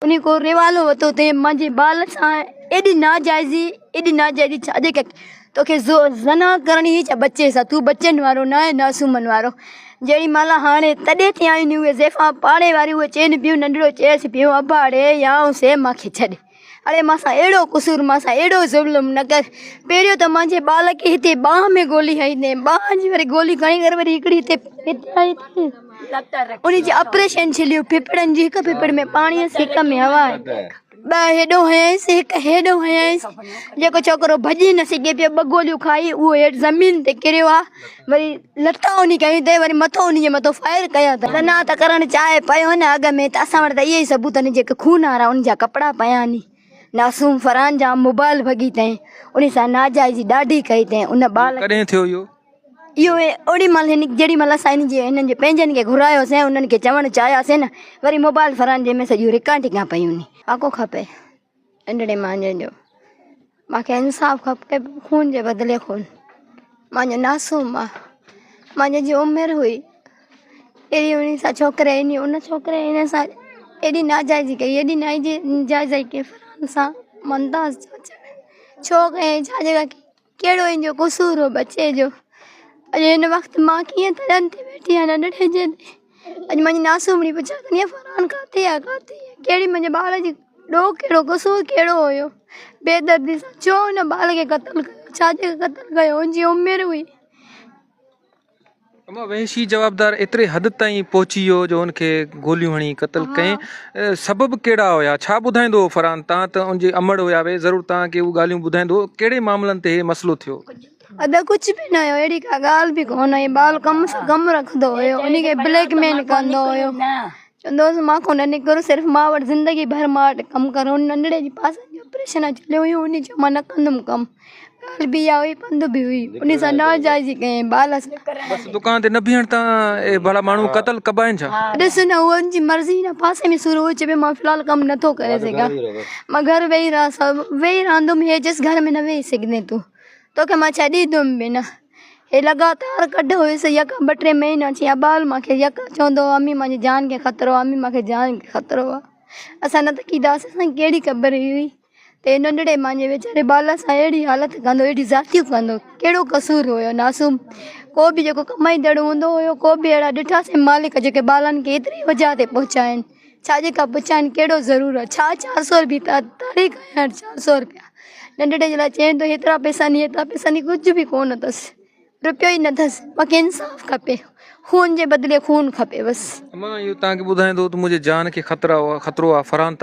उन्हीं को रिवालो वतो ते मुंहिंजे बाल सां एॾी नाजाइज़ी छाजे के तोखे ज़ना करणी हुई छा बच्चे सां, तूं बच्चनि वारो न आहे नासूमनि वारो। जेॾी महिल हाणे तॾहिं थी आयूं उहे ज़ैफ़ा पाड़े वारी उहे चइनि पियूं, नंढिड़ो चएसि पियो अबाड़े या से मूंखे छॾे। अरे मासां अहिड़ो क़ुसूर, मासां अहिड़ो ज़ुल्म न कर। पहिरियों त मुंहिंजे बाल खे हिते बांह में गोली हई अथई, बांह जी वरी गोली खणी करे वरी हिकिड़ी हिते आई अथई, उन जी ऑपरेशन छिलियो फिफड़नि जी, हिकु फिफड़ में पाणी हिक में हवा, ॿ हेॾो हयसि हिकु हेॾो हयसि। जेको छोकिरो भॼी न सघे पियो, 2 गोलियूं खाई उहो हेठि ज़मीन ते किरियो आहे, वरी लटा उन कयूं अथई, वरी मथो उन जे मथां फायर कया अथई। सना त करणु चाहे पियो न अॻ में, त असां वटि त इहे ई सबूत आहिनि, जेके खून वारा उन जा कपिड़ा पिया आहिनि। नासूम फरहान जा मोबाइल भॻी अथई, उन सां नाजाइज़ी ॾाढी कई अथई। उन बाल कॾहिं थियो इहो ओॾी महिल जेॾी महिल असां हिननि जे पंहिंजनि खे घुरायोसीं, उन्हनि खे चवणु चाहियासीं न, वरी मोबाइल फरहान जंहिंमें सॼियूं रिकॉर्डिंगां पयूं नी। आको खपे नंढड़े मांझे जो, मूंखे इंसाफ़ खपे, खून जे बदिले खून। मुंहिंजो नासूम आहे, मुंहिंजी जी उमिरि हुई अहिड़ी, उन सां छोकिरे उन छोकिरे हिन सां एॾी नाजाइज़ी कई, एॾी नाजाइज़ी कई फरहान सां मंदास छो कयईं, छा जॻह कहिड़ो इंजो क़ुसूर हो बचे जो। अॼु हिन वक़्तु मां कीअं तड़नि ते वेठी आहियां नंढड़े जे, अॼु मुंहिंजी नासूमड़ी पुछा कंदी आहे फरहान किथे आहे, कहिड़ी मुंहिंजे ॿार जी ॾोह कहिड़ो क़ुसूर कहिड़ो हुयो, बेदर्दी सां छो हुन ॿार खे क़तलु कयो, छाजे क़तलु कयो, हुनजी उमिरि हुई। अमा वहशी जवाबदार एतिरे हद ताईं पहुची वियो जो हुनखे गोलियूं हणी क़तल कयईं, सबब कहिड़ा हुया, छा ॿुधाईंदो फरहान? तव्हां त उनजे अमड़ हुया वे, ज़रूरु तव्हांखे उहे ॻाल्हियूं ॿुधाईंदो, कहिड़े मामलनि ते मसइलो थियो? अदा कुछ भी न हुयो, अहिड़ी का ॻाल्हि बि कोन हुई। बाल कम सां कम रखंदो हुयो, उनखे ब्लैकमेल कंदो हुयो, चवंदो हुओसि मां कोन निकिरो, सिर्फ़ु मां वटि ज़िंदगी भर मां वटि कमु करो। हुन नंढड़े जी पासे जी ऑपरेशन चलियो हुयूं, उन चयो मां न कंदुमि कमु, ॻाल्हि बि इहा हुई, पंध बि हुई, उन सां नाजाइज़ी कयईं बाल सां। बस दुकान ते न बीहण तां भला माण्हू क़तल कबाइनि छा? ॾिस न, उहो उनजी मर्ज़ी न, पासे में सूर हो, चए मां फ़िलहाल कमु नथो करे सघां, मां घर वेही रहंदुमि, हे जिस घर में न वेही सघंदे तोखे मां छॾींदुमि बि न। हे लगातार कढ हुयुसि, यका 2-3 महीना थी विया, बाल मूंखे यका चवंदो अम्मी मुंहिंजी जान खे ख़तरो आहे, अम्मी मूंखे जान खे ख़तरो आहे। असां न त कीदासीं, असांखे कहिड़ी ख़बर हुई त नंढड़े मुंहिंजे वीचारे बाल सां अहिड़ी हालत कंदो, अहिड़ी ज़ातियूं कंदो, कहिड़ो क़सूर हुयो नासूम। को बि जेको कमाईंदड़ हूंदो हुयो, को बि अहिड़ा ॾिठासीं मालिक जेके बालनि खे एतिरी वजह ते पहुचाइनि, छाजे का पुछाइनि, कहिड़ो ज़रूरु आहे, छा 400 रुपया तारीख़ 400 रुपया नंढड़े जे लाइ चवनि थो, हेतिरा पैसा नी कुझु बि कोन अथसि, रुपियो ई न अथसि। मूंखे इंसाफ़ खपे, खून जे बदिले खून खपे बसि। अमा इहो तव्हांखे ॿुधाईंदो त मुंहिंजे जान खे ख़तरो आहे फरहान।